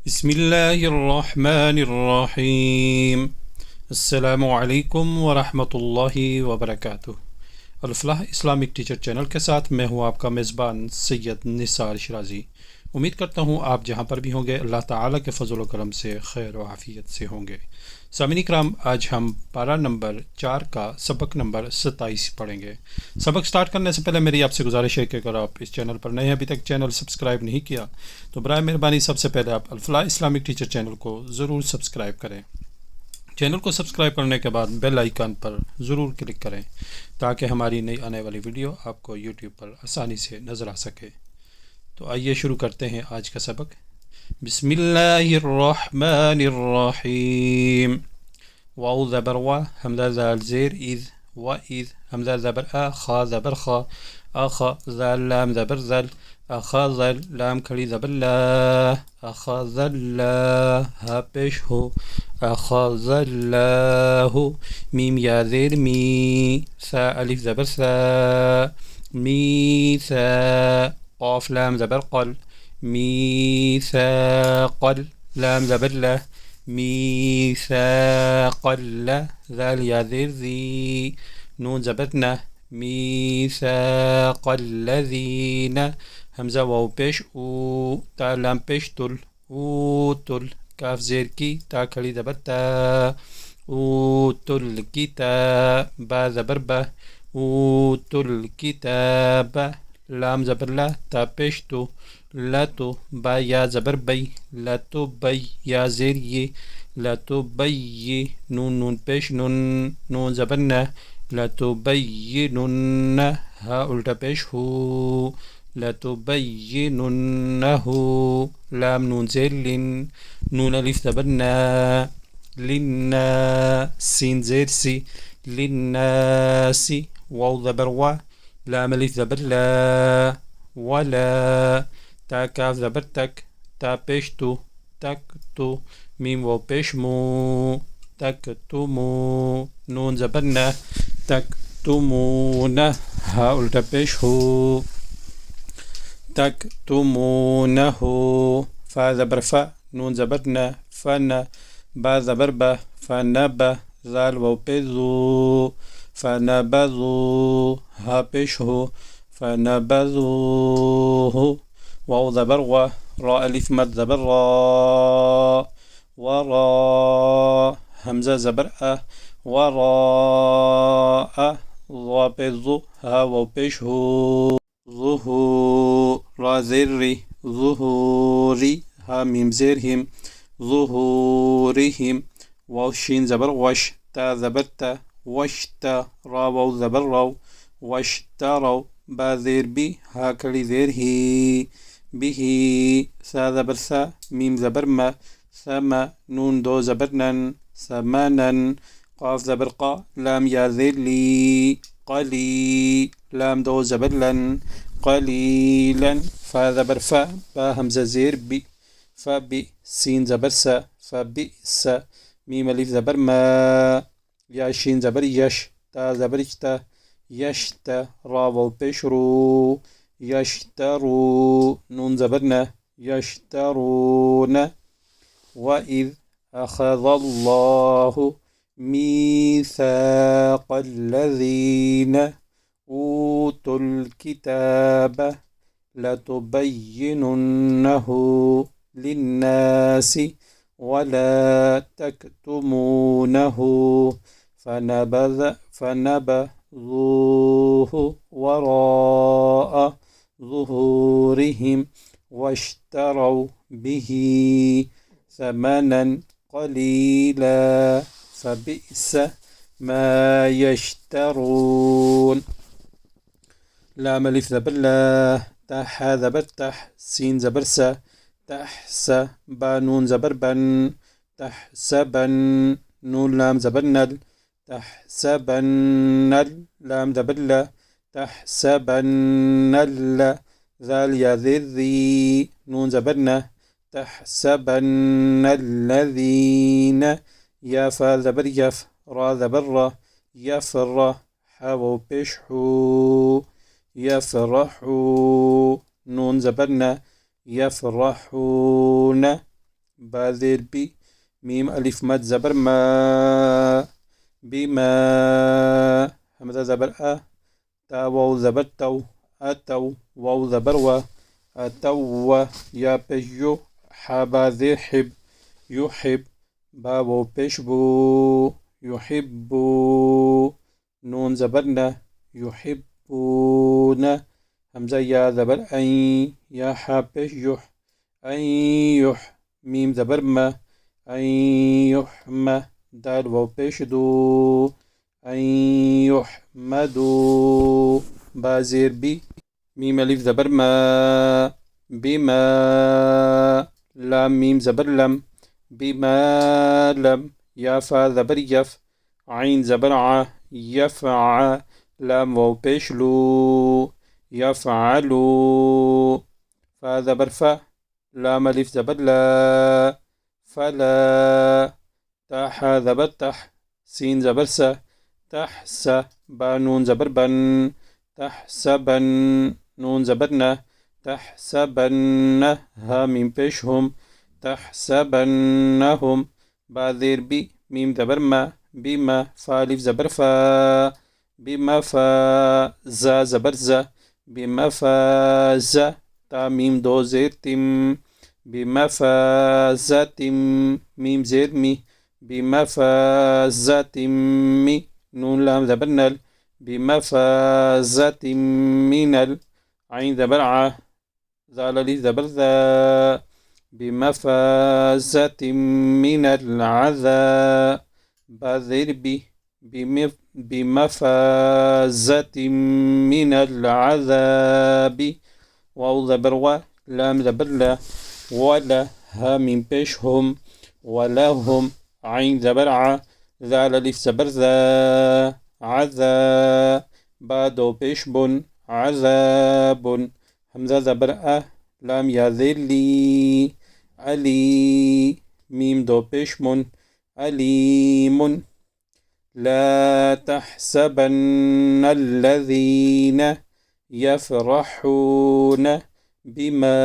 बिस्मिल्लाहिर्रहमानिर्रहीम। अस्सलामु अलैकुम वरहमतुल्लाहि वबरकातुह। अल-फलाह इस्लामिक टीचर चैनल के साथ मैं हूँ आपका मेज़बान सैयद निसार शिराजी। उम्मीद करता हूँ आप जहाँ पर भी होंगे अल्लाह ताला के फ़ज़ल व करम से खैर व आफ़ियत से होंगे। सामिन इकराम, आज हम पारा नंबर 4 का सबक नंबर 27 पढ़ेंगे। सबक स्टार्ट करने से पहले मेरी आपसे गुजारिश है कि अगर आप इस चैनल पर नए हैं, अभी तक चैनल सब्सक्राइब नहीं किया, तो बराए मेहरबानी सबसे पहले आप अल-फलाह इस्लामिक टीचर चैनल को ज़रूर सब्सक्राइब करें। चैनल को सब्सक्राइब करने के बाद बेल आइकन पर ज़रूर क्लिक करें ताकि हमारी नई आने वाली वीडियो आपको यूट्यूब पर आसानी से नज़र आ सके। तो आइए शुरू करते हैं आज का सबक। बिस्मिल्लाहिर्रहमानिर्रहीम। वाउ ज़बर वा, हमज़ा ज़ाल ज़ेर इज़, व इज़, हमज़ा ज़बर आ, खा ज़बर खा, अखा, ज़ाल लाम ज़बर ज़ल, अखा ज़ल, लाम खड़ी ज़बर ला, अखा ज़ल्ला, हा पेश हो, अखा ज़ल्लाहु, मीम या ज़ेर मी, सा अलिफ ज़बर सा, मी सा, क़ाफ लाम ज़बर क़ल, मी सा क़ल, लाम ज़बर ला, मीसाक़ल्ला, ज़ाल या ज़ेर ज़ी, नून ज़बर न, मीसाक़ल्लज़ीना, हमज़ा वाव पेश ऊ, ता लाम पेश तुल, ऊतुल, काफ ज़ेर की, ता खड़ी ज़बर ता, ऊतुल किताब, बा ज़बर बा, ऊतुल किताब, लाम ज़बर ला, ता पेश तो, लतो, बा या ज़बर बई, लतो बई, या ज़ेर ये, लतो बई ये, नून नून पेश नून, नून ज़बर न, लतो बई ये नून, हा उल्टा पेश हो, लतो बई ये नून हो, लाम नून ज़ेर लिन, नून अलिफ ज़बर न, लिन्ना, सीन ज़ेर सी, लिन्नासी, वाव ज़बर वा, लाम अलिफ ज़बर ला, वला, ता काफ ज़बर तक, ता पेश तो, तक तो, मीम वाव पेश मो, तक तो मो, नून ज़बर न, तक तो मो न, हा उल्टा पेश हो, तक तो मो न हो, फा ज़बर फा, नून ज़बर न, फन, बा ज़बर बा, फन बा, ज़ाल वाव पेश ज़ो, फन बज़ो, हा पेश हो, फन बज़ो हो, वाव ज़बर वा, रा अलिफ मद ज़बर रा, वरा, हमज़ा ज़बर आ, वरा आ, ज़ा पेश ज़ो, हा वाव पेश हो, ज़ुहू, रा ज़ेर री, ज़ुहूरी, हा मीम ज़ेर हिम, ज़ुहूरिहिम, वाव शीन ज़बर वश, ता ज़बर ता, वश्ता, रा वाव ज़बर राव, वश्तराव, बा ज़ेर बी, हा खड़ी ज़ेर ही, बिही, सा ज़बर सा, मीम ज़बर मा, समा, नून दो ज़बर नन, समानन, क़ाफ ज़बर क़ा, लाम या ज़ेर ली, क़ली, लाम दो ज़बर लन, क़लीलन, फा ज़बर फा, बा हमज़ा ज़ेर बी, फबी, सीन ज़बर सा, फबिसा, मीम अलिफ ज़बर मा, या शीन ज़बर यश, ता ज़बर इश्ता, यश्ता, रा वाव पेश रू, यश्तरू, नून ज़बर न, यश्तरून, वइज़ अख़ज़ अल्लाहु मीसाक़ الذين أوتوا الكتاب لتبيننه للناس ولا تكتمونه فنبذوه وراء ظهورهم واشتروا به ثمنا قليلا فبئس ما يشترون. لام ألف ذبر لا، تح ذبر تح، سين ذبر سا، تحس، با نون ذبر بن، تحسبن، نون لام ذبر نل، تحسبن، لام ذبر لا، تحسبن لا، ذال يا ذي ذي، نون ذبرنا، تحسبن الذين، يا فا ذبر يف، را ذبر را، يفر، حاو بشحو، يفرحوا، نون ذبرنا، يفرحون، با زير بي ميم ألف مد زبر ما بما همزة زبر أ تا واو زبر تو أتو واو زبر و أتو يا بيجو حابا زير حب يحب بابو بيشبو يحب نون زبرنا يحبون همزة يا زبر أن يا حابش يح أن يح ميم زبر ما أن يحمى دال واو بيشدو أن يحمدوا بازير بي ميم ألف زبر ما بما لام ميم زبر لم بما لم يا فا زبر يف عين زبر ع يفع لام واو بيشلو يفعلوا فا زبر فا لام ألف زبر لا فلا تاح زبر تح سين زبر س تحس با نون زبر بن تحسبن نون زبرنا تحسبن ها ميم بيشهم تحسبنهم بعذير بي ميم زبر ما بما فالف زبر فا بما فاز زبر ز بما فاز تا ميم دو زير تم بمفازة ميم زير مي بمفازة مي نون لام زبر نل بمفازة من عين زبر ع زال لي زبر ذا بمفازة من العذاب بذر بي بمفازة من العذاب واو زبر و لام زبر لا ولا ها من بيشهم ولهم عين زبر ع ذال لف زبر ذا عذا بادو بيشبن عذاب همزة زبر أ لام يا ذلي علي ميم دو بيشمن أليم لا تحسبن الذين يفرحون بما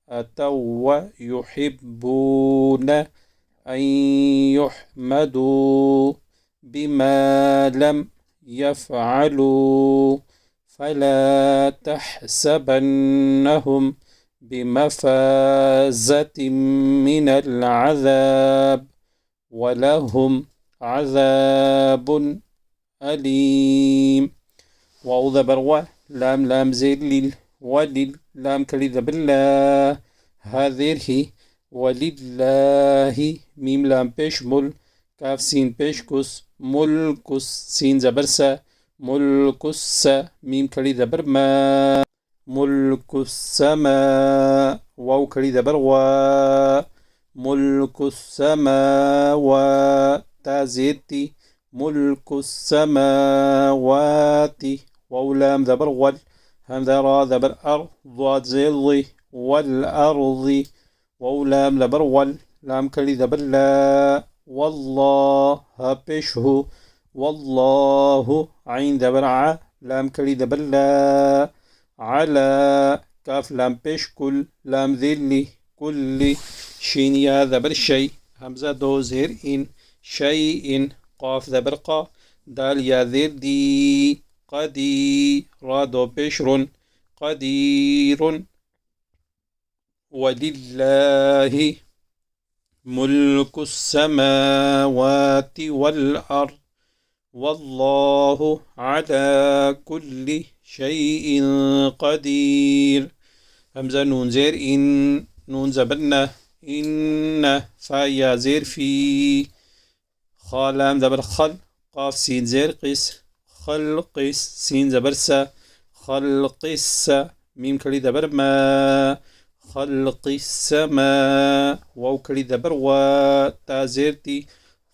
أتوا ويحبون أن يحمدوا بما لم يفعلوا فلا تحسبنهم بمفازة من العذاب ولهم عذاب أليم واو زبر و لام لام زير لل ولل لام كلي زبر لا هذه ولله ميم لام بيشمل كاف سين بيشكس ملكس سين زبر سا ملكس ميم كلي زبر ما ملك السماء واو كلي زبر و ملك السماوات تازيتي ملك السماوات واو لام زبر ول همزة را زبر أر ضاد زيضي والأرض واو لام زبر ول لام كلي زبر لا والله هبشه والله عين زبر ع لام كلي زبر لا على كاف لام بيش كل لام ذلي كل شين يا زبر شيء همزة دو زير إن شيء قاف زبر قا دال يا ذير دي قدير رادو بشر قدير ولله ملك السماوات والأرض والله على كل شيء قدير همزة نون زير إن نون زبرنا إن فايا زير في خالام زبر خل قاف سين زير قس خلقس سين زبر سا خلقس ميم كلي زبر ما خلق السماء واو كلي زبر و تا زيرتي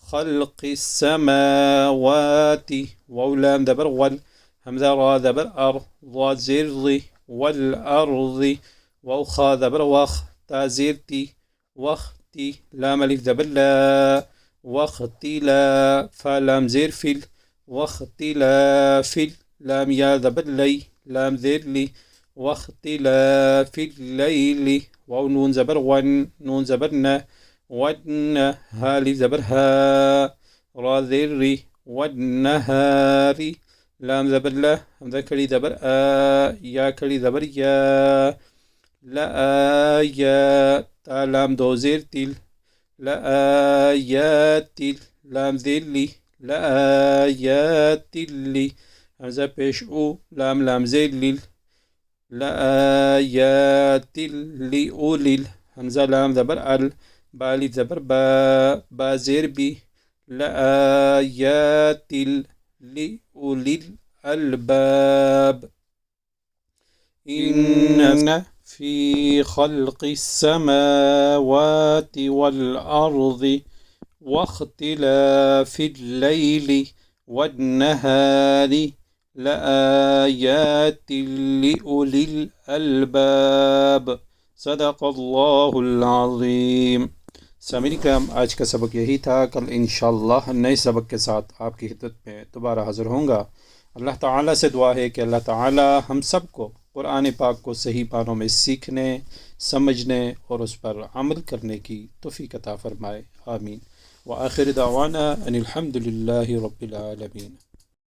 خلق السماوات واو لام زبر ول همزة را زبر أر ضاد زير والأرض واو خا زبر وخ تا زيرتي وختي لام ألف زبر لا واختلا فلام زير فيل واختلا فيل لام يا زبر لي لام زير لي واختلاف الليل واو نون زبر ون نون زبرنا ون هالي زبر ها را ذري والنهار لام زبر لا همزة كلي زبر يا كلي زبر يا لا يا تا لام دو زير تل لآيات لام ذلي لآيات لي همزة بيش أو لام لام ذلل لآيات لأولي همزة لام زبر ال بالي زبر با زير بي لآيات لأولي الألباب إن في خلق السماوات والأرض واختلاف الليل والنهار لآيات لأولي الألباب صدق الله العظيم. सामीन कराम, आज का सबक यही था। कल इंशाअल्लाह नए सबक के साथ आपकी खिदमत में दोबारा हाज़िर होऊंगा। अल्लाह ताला से दुआ है कि अल्लाह ताला हम सब को कुरान पाक को सही मानों में सीखने, समझने और उस पर अमल करने की तौफीक अता फरमाए। आमीन। व आखिर दावाना अनिल हम्दुलिल्लाहि रब्बिल आलमीन।